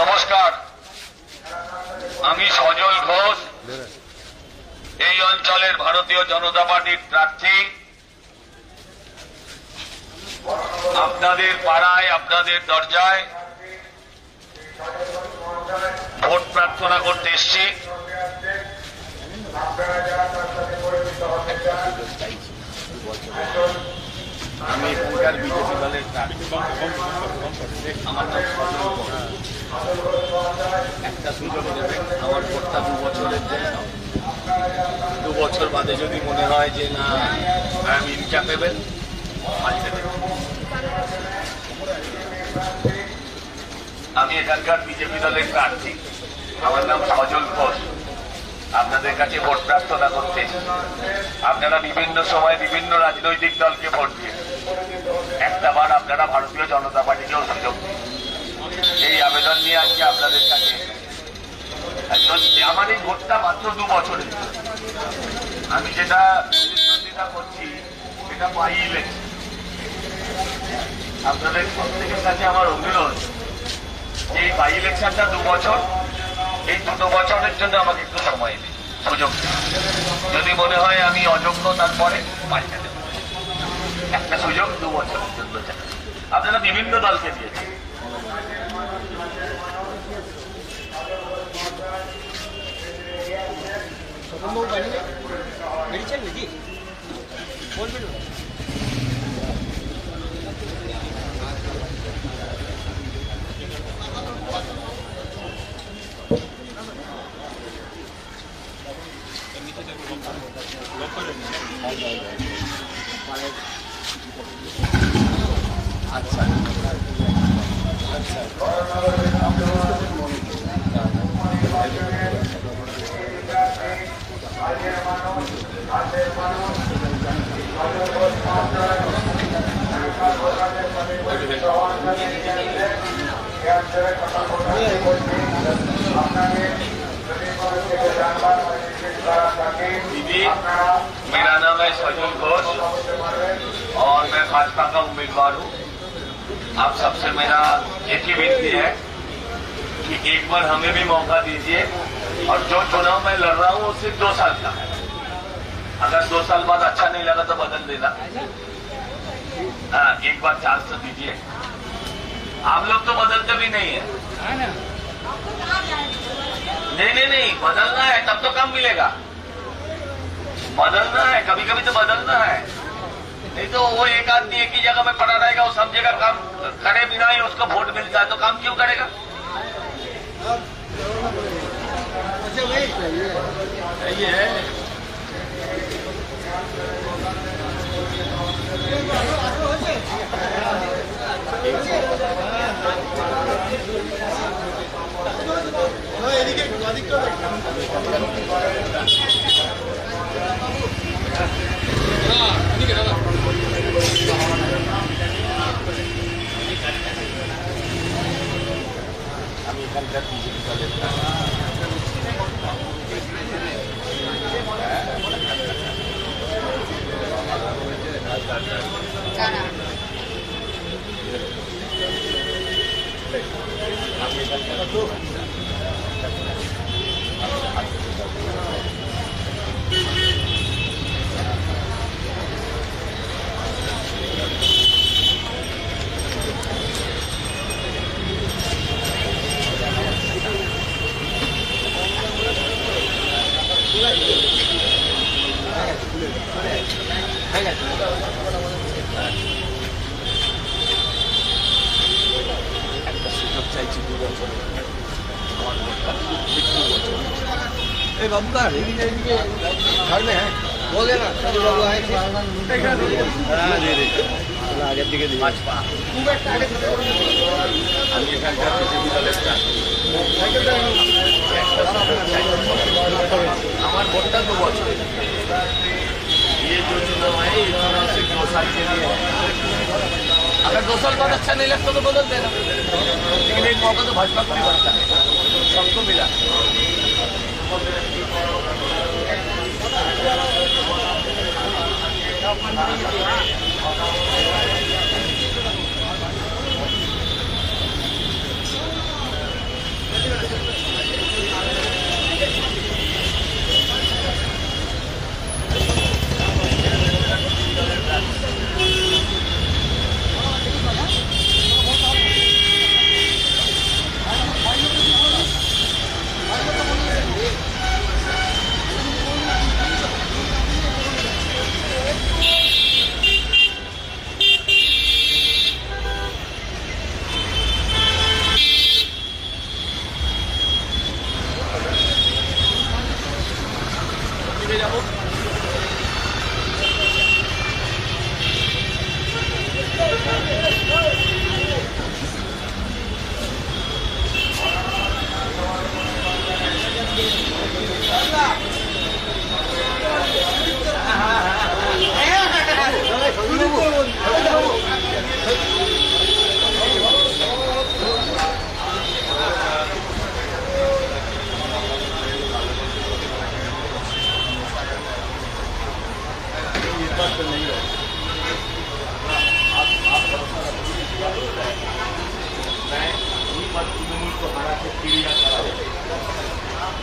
নমস্কার, আমি সজল ঘোষ, এই অঞ্চলের ভারতীয় জনতা পার্টির প্রার্থী। আপনাদের পাড়ায়, আপনাদের দরজায় ভোট প্রার্থনা করতে এসেছি। আমি এখানকার বিজেপি দলের প্রার্থী। আমার নাম সজল ঘোষ। একটা সুযোগ দেবেন, আমার ভোটটা 2 বছরের জন্য। 2 বছর বাদে যদি মনে হয় যে না আমি ইনক্যাপেবল, পাল্টে দেবেন। আমি এখানকার বিজেপি দলের প্রার্থী। আমার নাম সজল ঘোষ। আপনাদের কাছে ভোট প্রার্থনা করতে, আপনারা বিভিন্ন সময় বিভিন্ন রাজনৈতিক দলকে ভোট দিয়ে একটাবার আপনারা ভারতীয় জনতা পার্টিকেও সুযোগ দিন। এই আবেদন নিয়ে আজকে আপনাদের কাছে। আমার এই ভোটটা মাত্র 2 বছরের। আমি যেটা প্রতিদ্বন্দ্বিতা করছি এটা বাই ইলেকশন। আপনাদের প্রত্যেকের কাছে আমার অনুরোধ, এই বাই ইলেকশনটা 2 বছর, এই 2 বছরের জন্য আমাকে একটু সময় দিন, সুযোগ দিন। যদি মনে হয় আমি অযোগ্য, তারপরে পাল্টে দেব। একটা সুযোগ 2 বছরের জন্য চাই। আপনারা বিভিন্ন দলকে দিয়েছেন। আচ্ছা दीदी, मेरा नाम है सजल घोष और मैं भाजपा का उम्मीदवार हूँ। आप सबसे मेरा एक ही विनती है कि एक बार हमें भी मौका दीजिए, और जो चुनाव मैं लड़ रहा हूँ वो सिर्फ 2 साल का है। अगर 2 साल बाद अच्छा नहीं लगा तो बदल देना। हाँ, एक बार चांस तो दीजिए। आप लोग तो बदलते भी नहीं है। नहीं, बदलना है तब तो काम मिलेगा। बदलना है, कभी कभी तो बदलना है। नहीं तो वो एक आदमी एक ही जगह में पड़ा रहेगा, वो सब जगह काम करे बिना ही उसको वोट मिलता है, तो काम क्यों करेगा? सही है। আমি এখানকার বিজেপি দলের बाबू का घर में है, बोले ना बाबू आए आगे दिखे भाजपा। আমি এখানকার বিজেপি দলের আমার ভোটটা 2 বছর। ये जो चुनाव है ये चुनाव सिर्फ 2 साल के लिए है। अगर 2 साल बाद अच्छा नहीं लगता तो बदल देना, लेकिन एक मौका तो भाजपा को भी बनता है, सबको मिला।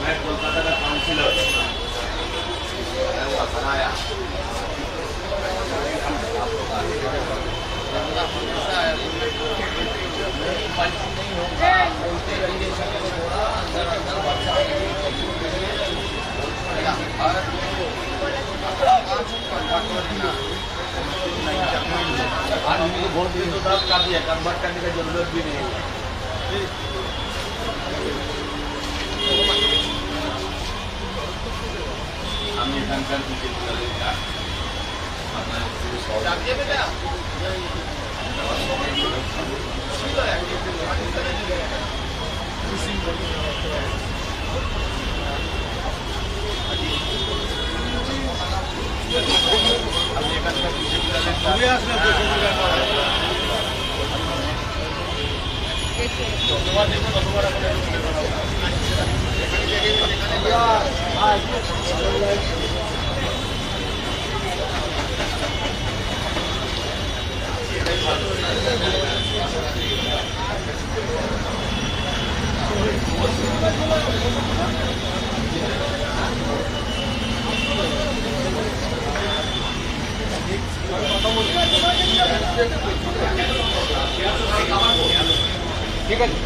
मैं कोलकाता का काउंसिलर बनाया वोट दिए तो तब कर दिया, कन्वर्ट करने की जरूरत भी नहीं है। हम एखानकार ঠিক আছে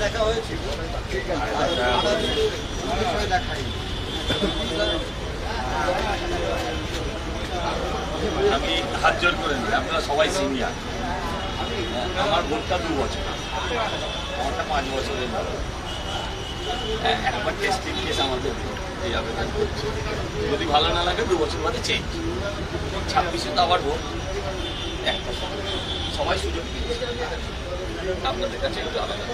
দেখা হয়েছে আমি হাত জোর করে নিই, আপনারা সবাই সিনিয়র। আমার ভোটটা 2 বছর, আমারটা 5 বছরের ভোট। একবার টেস্টিং কেস আমাদের এই আবেদন করছে, যদি ভালো না লাগে 2 বছর বাদে চেঞ্জ। 26-এ তো আবার ভোট, একটা সবাই সুযোগ দিচ্ছে। আপনাদের কাছে একটু আবেদন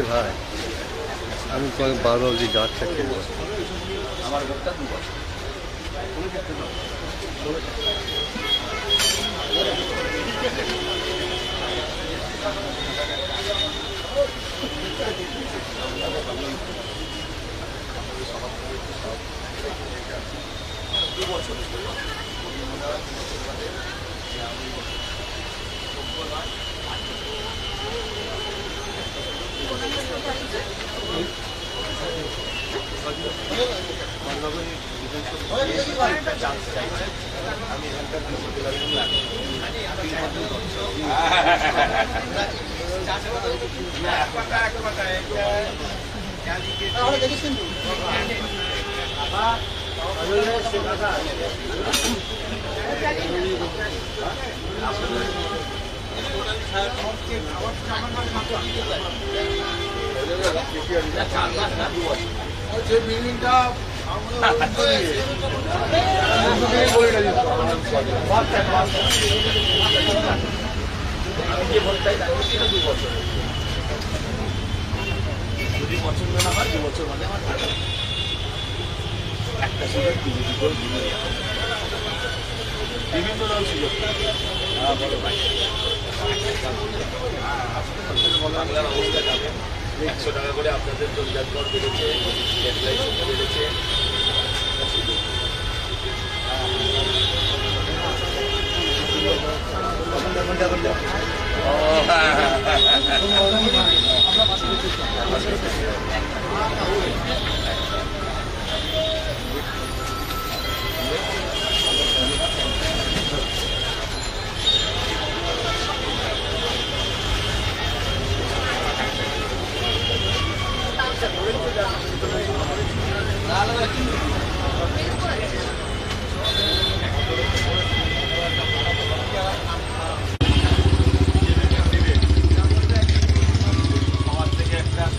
ভাই, আমি তোমাকে বারবার বলছি গাছটা খেলবো। আমার ভোটটা 2 বছর। আমি এখানকার যে বিল্ডিংটা যদি পছন্দ না হয় 2 বছর মানে আমার একটা সুযোগ বিভিন্ন দল সুযোগ বাংলার অবস্থা যাবে 100 টাকা করে আপনাদের রোজগার কর বেড়েছে, বেড়েছে।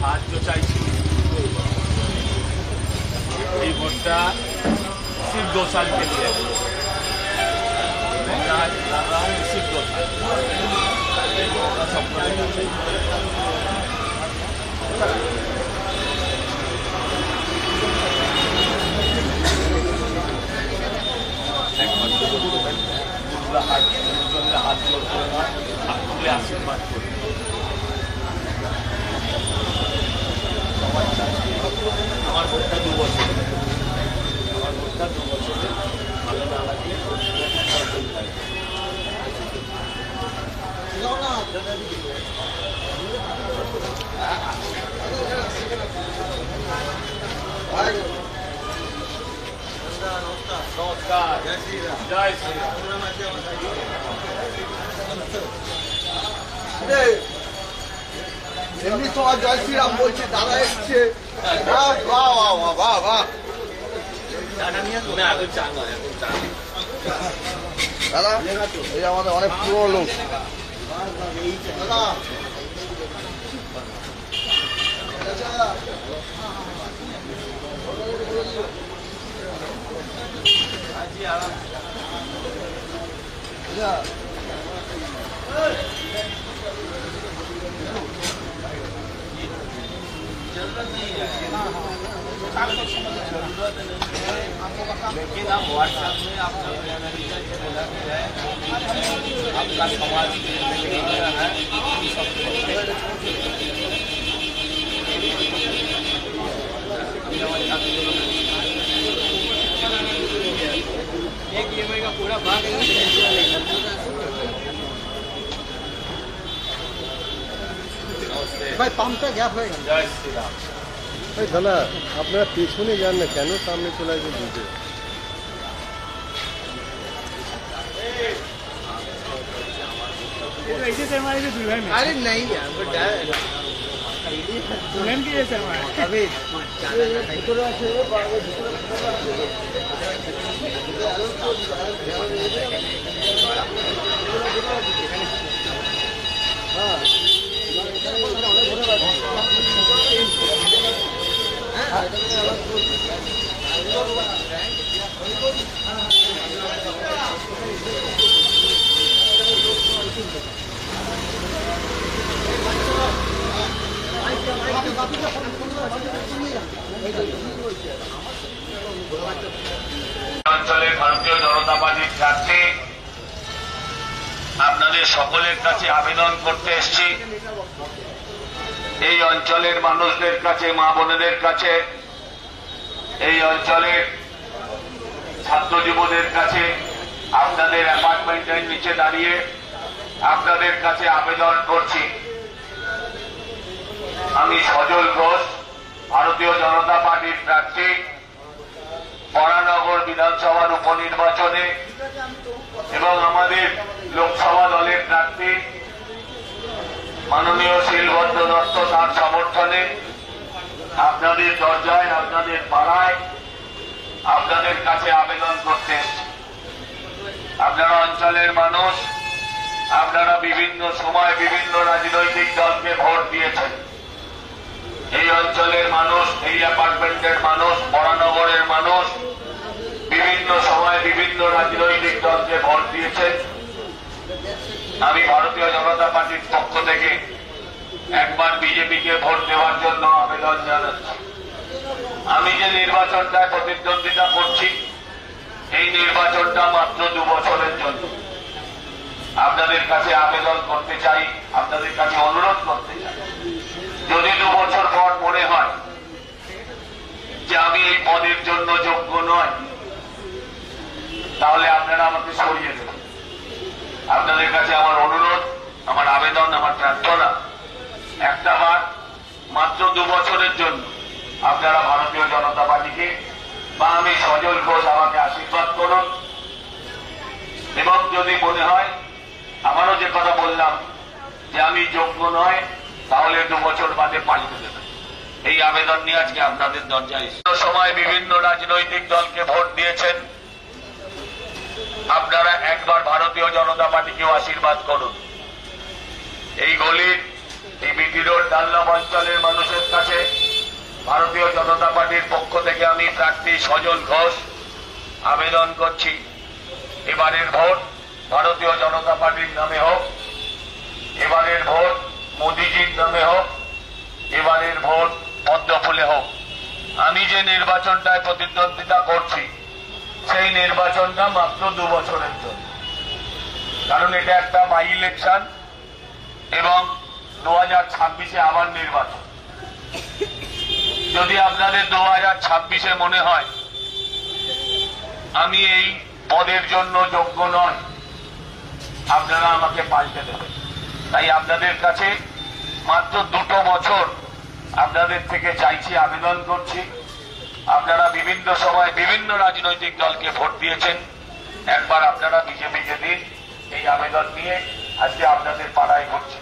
সাহায্য চাইছি। এই ভোটটা শিব গোসালকে দিয়ে শিব গোসাল সকলের কাছে হাত জোর করে নয়, হাত তুলে আশীর্বাদ করি। আমার ভোটটা 2 বছর, আমার ভোটটা 2 বছরে ভালো না লাগলে নমস্কার, জয় শ্রীরাম। এমনি সবাই জয় শ্রীরাম বলছে, দাদা এসছে। বাহ বাহ বাহ বাহ বাহ। দাদা এই আমাদের অনেক পুরো লোক। দাদা लेकिन आप व्हाट्सएप में आप आपका समाज एक EMI का पूरा भाग ভাই পাম্পটা গ্যাপ হয়ে গেল। जय श्री राम। দাদা আপনারা পেছনে যান না কেন, সামনে চলে আসবে বুঝে। अरे नहीं यार दुल्हन की जैसे अभी অঞ্চলের ভারতীয় জনতা পার্টির প্রার্থী আপনাদের সকলের কাছে আবেদন করতে এসেছি, এই অঞ্চলের মানুষদের কাছে, মা বোনেদের কাছে, এই অঞ্চলের ছাত্র যুবদের কাছে, আপনাদের অ্যাপার্টমেন্টের নিচে দাঁড়িয়ে আপনাদের কাছে আবেদন করছি। আমি সজল ঘোষ, ভারতীয় জনতা পার্টির প্রার্থী, বরানগর বিধানসভার উপনির্বাচনে এবং আমাদের লোকসভা দলের প্রার্থী মাননীয় শিলভদ্র দত্ত তার সমর্থনে আপনাদের দরজায়, আপনাদের পাড়ায়, আপনাদের কাছে আবেদন করতে এসেছি। আপনারা অঞ্চলের মানুষ, আপনারা বিভিন্ন সময় বিভিন্ন রাজনৈতিক দলকে ভোট দিয়েছেন। এই অঞ্চলের মানুষ, এই অ্যাপার্টমেন্টের মানুষ, বরানগরের মানুষ বিভিন্ন সময় বিভিন্ন রাজনৈতিক দলকে ভোট দিয়েছেন। আমি ভারতীয় জনতা পার্টির পক্ষ থেকে একবার বিজেপিকে ভোট দেওয়ার জন্য আবেদন জানাচ্ছি। আমি যে নির্বাচনটায় প্রতিদ্বন্দ্বিতা করছি, এই নির্বাচনটা মাত্র 2 বছরের জন্য। আপনাদের কাছে আবেদন করতে চাই, আপনাদের কাছে অনুরোধ করতে চাই, যদি 2 বছর পর মনে হয় যে আমি এই পদের জন্য যোগ্য নয়, তাহলে আপনারা আমাকে সরিয়ে দেবেন। আপনাদের কাছে আমার অনুরোধ, আমার আবেদন, আমার প্রার্থনা, একটা বার মাত্র 2 বছরের জন্য আপনারা ভারতীয় জনতা পার্টিকে বা আমি সজল ঘোষ আমাকে আশীর্বাদ করুন। এবং যদি মনে হয়, আমারও যে কথা বললাম যে আমি যোগ্য নয়, তাহলে 2 বছর বাদে পাল্টে দেবেন। এই আবেদন নিয়ে আজকে আপনাদের দরজায় সময় বিভিন্ন রাজনৈতিক দলকে ভোট দিয়েছেন। আপনারা একবার ভারতীয় জনতা পার্টিকেও আশীর্বাদ করুন। এই গলির, এই বিটি রোড ডাল্লাভ অঞ্চলের মানুষের কাছে ভারতীয় জনতা পার্টির পক্ষ থেকে আমি প্রার্থী সজল ঘোষ আবেদন করছি, এবারের ভোট ভারতীয় জনতা পার্টির নামে হোক, এবারের ভোট মোদিজির নামে হোক, এবারের ভোট পদ্মফুলে হোক। আমি যে নির্বাচনটায় প্রতিদ্বন্দ্বিতা করছি, সেই নির্বাচনটা মাত্র 2 বছরের জন্য। কারণ এটা একটা বাই ইলেকশন এবং 2026-এ আবার নির্বাচন। যদি আপনাদের 2026-এ মনে হয় আমি এই পদের জন্য যোগ্য নয়, আপনারা আমাকে পাল্টে দেবেন। তাই আপনাদের কাছে মাত্র 2 বছর আপনাদের থেকে চাইছি, আবেদন করছি। আপনারা বিভিন্ন সময় বিভিন্ন রাজনৈতিক দলকে ভোট দিয়েছেন, একবার আপনারা বিজেপিকে দিন। এই আবেদন নিয়ে আজকে আপনাদের পাড়ায় ঘুরছি।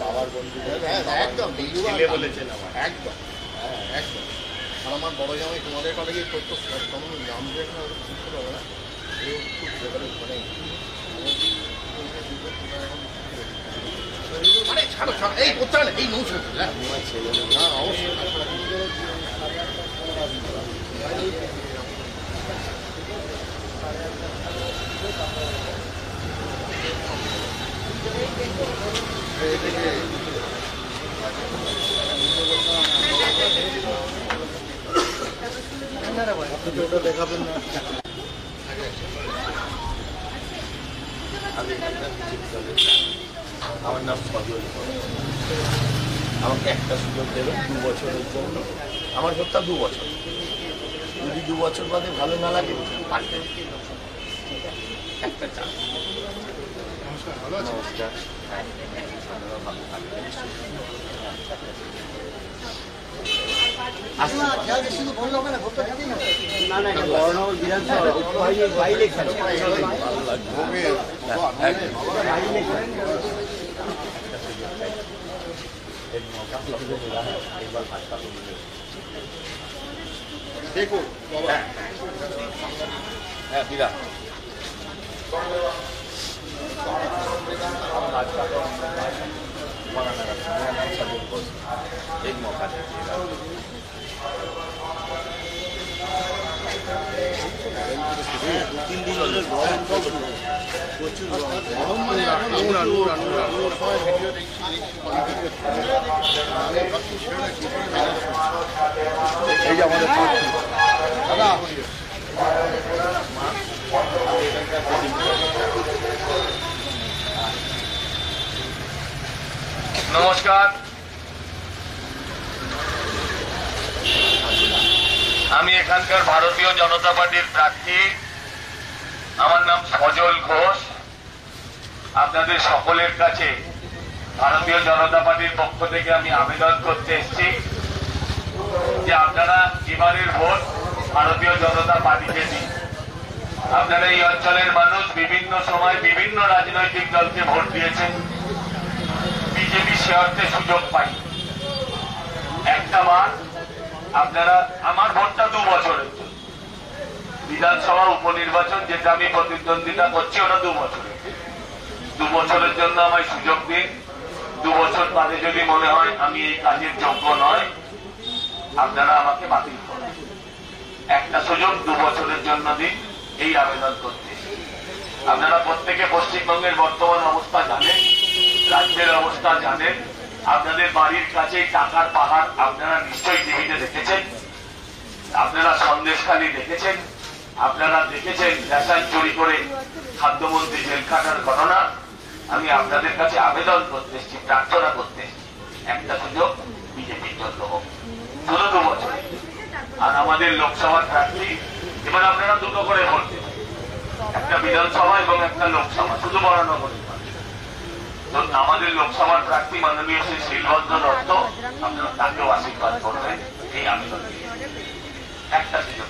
বাবার বন্ধু একদম বলেছেন আমার একদম একদম। আর আমার বড় জামাই তোমাদের কলেজে করতো, নাম দিয়ে বুঝতে পারবে না, মানে ছাড়ো ছাড়ো, এই করতে হবে এই নৌ ছেলে না অবশ্যই। দেখাবেন না আমার নাম সজল। আমাকে একটা সুযোগ দেবেন 2 বছরের জন্য। আমার ভোটটা 2 বছর, যদি 2 বছর বাদে ভালো না লাগে পাল্টে একটা চান্স। নমস্কার। দেখুন হ্যাঁ বিরাট एक मौका दीजिएगा। নমস্কার, আমি এখানকার ভারতীয় জনতা পার্টির প্রার্থী। আমার নাম সজল ঘোষ। আপনাদের সকলের কাছে ভারতীয় জনতা পার্টির পক্ষ থেকে আমি আবেদন করতে এসেছি যে আপনারা এবারের ভোট ভারতীয় জনতা পার্টিকে দিন। আপনারা এই অঞ্চলের মানুষ বিভিন্ন সময় বিভিন্ন রাজনৈতিক দলকে ভোট দিয়েছেন, বিজেপি সে অর্থে সুযোগ পাই। একটা বার আপনারা, আমার ভোটটা 2 বছরের জন্য, বিধানসভা উপনির্বাচন যেটা আমি প্রতিদ্বন্দ্বিতা করছি ওটা 2 বছরের। 2 বছরের জন্য আমায় সুযোগ দিন। 2 বছর বাদে যদি মনে হয় আমি এই কাজের যোগ্য নয়, আপনারা আমাকে বাতিল করেন। একটা সুযোগ 2 বছরের জন্য দিন, এই আবেদন করতে। আপনারা প্রত্যেকে পশ্চিমবঙ্গের বর্তমান অবস্থা জানেন, রাজ্যের অবস্থা জানেন। আপনাদের বাড়ির কাছে টাকার পাহাড় আপনারা নিশ্চয়ই টিভিতে দেখেছেন, আপনারা সন্দেশখালি দেখেছেন, আপনারা দেখেছেন রেশন চুরি করে খাদ্যমন্ত্রী জেল খাটার ঘটনা। আমি আপনাদের কাছে আবেদন করতে এসেছি, প্রার্থনা করতে এসেছি, একটা সুযোগ বিজেপির জন্য হোক, শুধু 2 বছর। আর আমাদের লোকসভার প্রার্থী এবার আপনারা দুটো করে ভোট দেবেন, একটা বিধানসভা এবং একটা লোকসভা, শুধু বরানগর। আমাদের লোকসভার প্রার্থী মাননীয় শ্রী শিলভদ্র দত্ত, আপনারা তাকেও আশীর্বাদ করবেন, এই আবেদন একটা সুযোগ।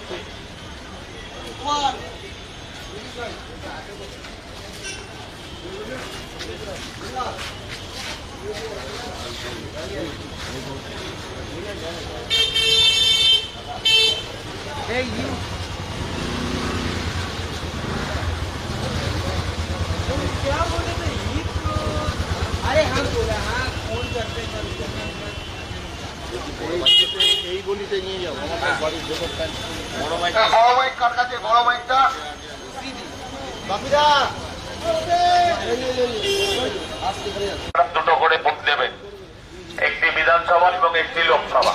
अरे हम बोला हाँ फोन करते এই গলিতে নিয়ে যাবো আমার বাড়ির দোকানটা। বড় মাইক বড় মাইক কার কাছে? বড় মাইকটা বাপিদা দুটো করে ভোট দেবেন, একটি বিধানসভা এবং একটি লোকসভা।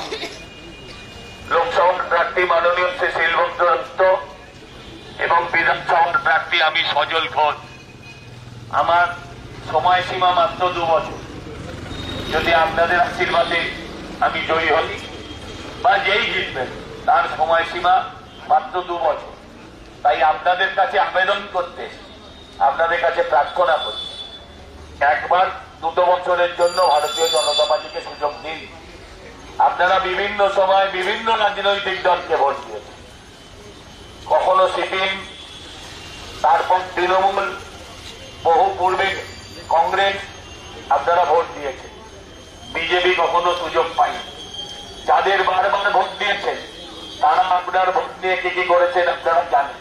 লোকসভার প্রার্থী মাননীয় শ্রী শিলভদ্র দত্ত এবং বিধানসভার প্রার্থী আমি সজল ঘোষ। আমার সময়সীমা মাত্র 2 বছর। যদি আপনাদের আশীর্বাদে আমি জয়ী হই বা যেই জিতবেন, তার সময়সীমা মাত্র 2 বছর। তাই আপনাদের কাছে আবেদন করতে, আপনাদের কাছে প্রার্থনা করছি, একবার 2 বছরের জন্য ভারতীয় জনতা পার্টিকে সুযোগ দিন। আপনারা বিভিন্ন সময় বিভিন্ন রাজনৈতিক দলকে ভোট দিয়েছেন, কখনো সিপিএম, তারপর তৃণমূল, বহু পূর্বে কংগ্রেস আপনারা ভোট দিয়েছেন। বিজেপি কখনো সুযোগ পায়নি। যাদের বারবার ভোট দিয়েছেন তারা আপনার ভোট নিয়ে কি কি করেছেন আপনারা জানেন।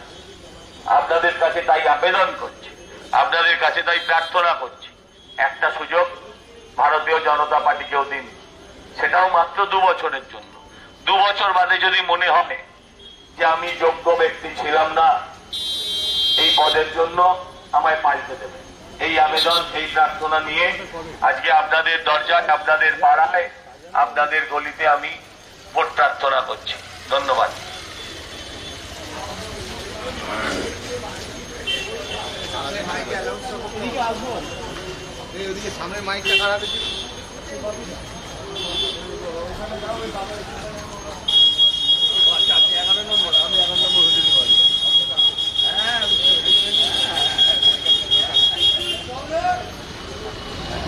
আপনাদের কাছে তাই আবেদন করছি, আপনাদের কাছে তাই প্রার্থনা করছি, একটা সুযোগ ভারতীয় জনতা পার্টিকেও দিন, সেটাও মাত্র 2 বছরের জন্য। 2 বছর বাদে যদি মনে হয় যে আমি যোগ্য ব্যক্তি ছিলাম না এই পদের জন্য, আমায় পাল্টে দেবেন। এই আবেদন, এই প্রার্থনা নিয়ে আজকে আপনাদের দরজায়, আপনাদের পাড়ায়, আপনাদের গলিতে আমি ভোট প্রার্থনা করছি। ধন্যবাদ। ওদিকে সামনে মাইকটা খারাপ। আচ্ছা, আপনি 11 নম্বর, আমি 11 নম্বর হুজুরি বাড়ি। হ্যাঁ,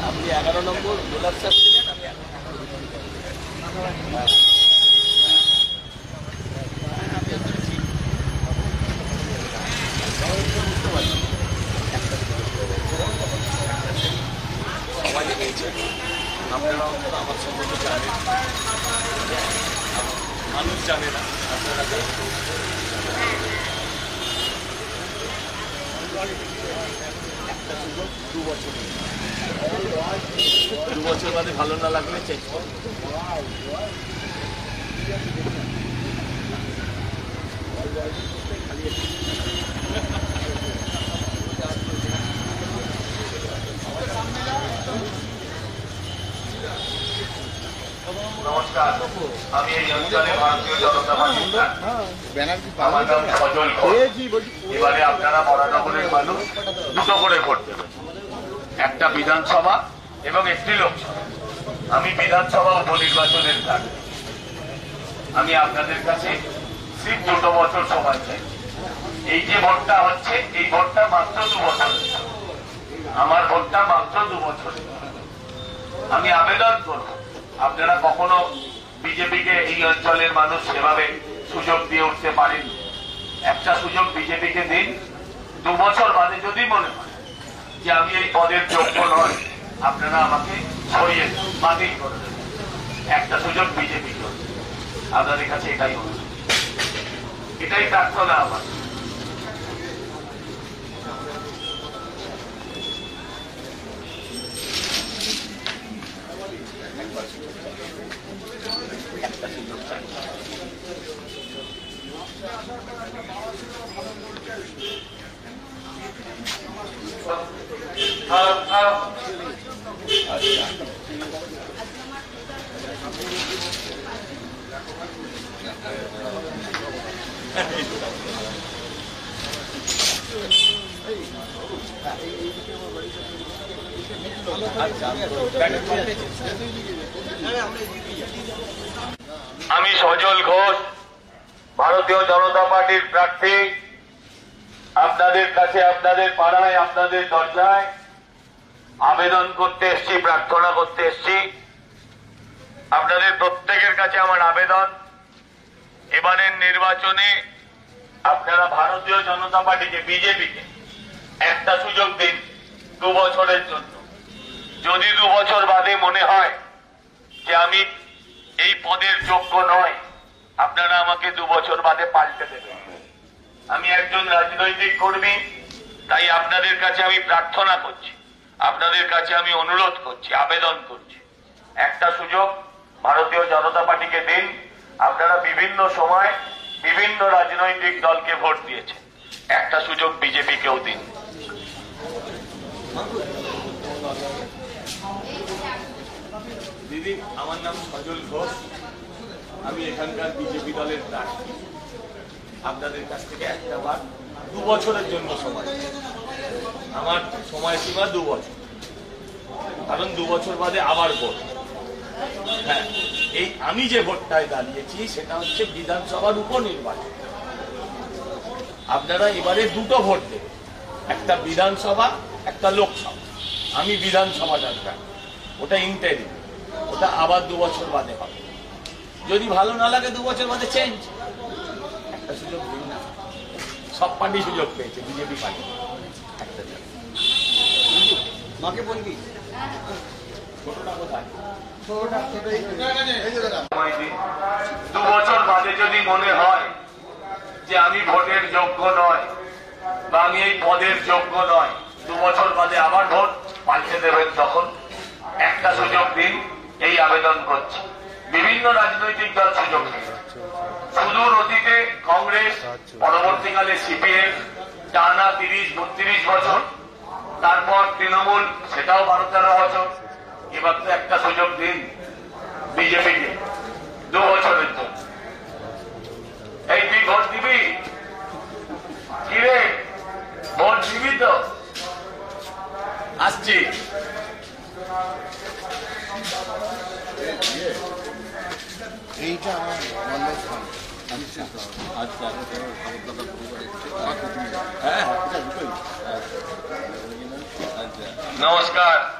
আপনি 11 নম্বর গোলাপ সাহেব ছিলেন, আমি 11 নম্বর হুজুরি বাড়ি। সবাই রয়েছে, আপনারাও আমার সম্বন্ধে জানেন, মানুষ জানে না, আপনারা জানেন। একটা সুযোগ 2 বছর, 2 বছর বাদে ভালো না লাগলে চেঞ্জ করুন। নমস্কার, আমি এই অঞ্চলে ভারতীয় জনতা পার্টির ব্যানার্জি আমার নাম সজল ঘোষ। এবারে আপনারা মরানগরের মানুষ দুটো করে ভোট দেবেন, একটা বিধানসভা এবং একটি লোকসভা। আমি বিধানসভা উপনির্বাচনের প্রার্থী। আমি আপনাদের কাছে ঠিক 2 বছর সময় চাই। এই যে ভোটটা হচ্ছে, এই ভোটটা মাত্র 2 বছরের। আমার ভোটটা মাত্র 2 বছরের। আমি আবেদন করব, আপনারা কখনো বিজেপিকে এই অঞ্চলের মানুষ সেভাবে সুযোগ দিয়ে উঠতে পারেন। একটা সুযোগ বিজেপিকে দিন। 2 বছর বাদে যদি মনে হয় যে আমি এই পদের যোগ্য নয়, আপনারা আমাকে সরিয়ে বাতিল করে দেবেন। একটা সুযোগ বিজেপিকে, আপনাদের কাছে এটাই অনুরোধ, এটাই প্রার্থনা আমার। আমি সজল ঘোষ, ভারতীয় জনতা পার্টির প্রার্থী। আপনাদের কাছে, আপনাদের পাড়ায়, আপনাদের দরজায় আবেদন করতে এসছি, প্রার্থনা করতে এসছি। আপনাদের প্রত্যেকের কাছে আমার আবেদন, এবারের নির্বাচনে আপনারা ভারতীয় জনতা পার্টিকে, বিজেপিকে একটা সুযোগ দিন 2 বছরের জন্য। যদি 2 বছর বাদে মনে হয় যে আমি এই পদের যোগ্য নয়, আপনারা আমাকে 2 বছর বাদে পাল্টে দেবেন। আমি একজন রাজনৈতিক কর্মী, তাই আপনাদের কাছে আমি প্রার্থনা করছি, আপনাদের কাছে আমি অনুরোধ করছি, আবেদন করছি, একটা সুযোগ ভারতীয় জনতা পার্টিকে দিন। আপনারা বিভিন্ন সময় বিভিন্ন রাজনৈতিক দলকে ভোট দিয়েছেন, একটা সুযোগ বিজেপিকেও দিন। দিদি, আমার নাম সজল ঘোষ, আমি এখানকার বিজেপি দলের প্রার্থী। আপনাদের কাছ থেকে একটা বার 2 বছরের জন্য সময়, আমার সময়সীমা 2 বছর, কারণ 2 বছর বাদে আবার ভোট। হ্যাঁ, এই আমি যে ভোটটায় দাঁড়িয়েছি সেটা হচ্ছে বিধানসভার উপনির্বাচন। আপনারা এবারে 2টো ভোট দেবেন, একটা বিধানসভা, একটা লোকসভা। আমি বিধানসভাটার প্রার্থী, ওটা ইন্টারিম, ওটা আবার 2 বছর বাদে হবে। যদি ভালো না লাগে 2 বছর বাদে চেঞ্জ। একটা সুযোগ দিন না, সব পার্টি সুযোগ পেয়েছে, বিজেপি পার্টি একটা। মাকে বলবি ছোটটা কোথায়? সময় দিন। 2 বছর বাদে যদি মনে হয় যে আমি ভোটের যোগ্য নয় বা আমি এই পদের যোগ্য নয়, 2 বছর বাদে আবার ভোট পাল্টে দেবেন। তখন একটা সুযোগ দিন, এই আবেদন করছি। বিভিন্ন রাজনৈতিক দল সুযোগ নেবে। সুদূর অতীতে কংগ্রেস, পরবর্তীকালে সিপিএম টানা 30-32 বছর, তারপর তৃণমূল, সেটাও 12-13 বছর। এবার তো একটা সুযোগ দিন বিজেপিকে 2 বছরের জন্য। এই তুই ভোট দিবি? কিরে, ভোট দিবি তো? আসছি। এইটা আমার নন্দন স্থান। আচ্ছা আচ্ছা দাদা পরিবার এসেছে, আমার প্রতিনিধি। হ্যাঁ এটা দুটোই। আচ্ছা नमस्कार।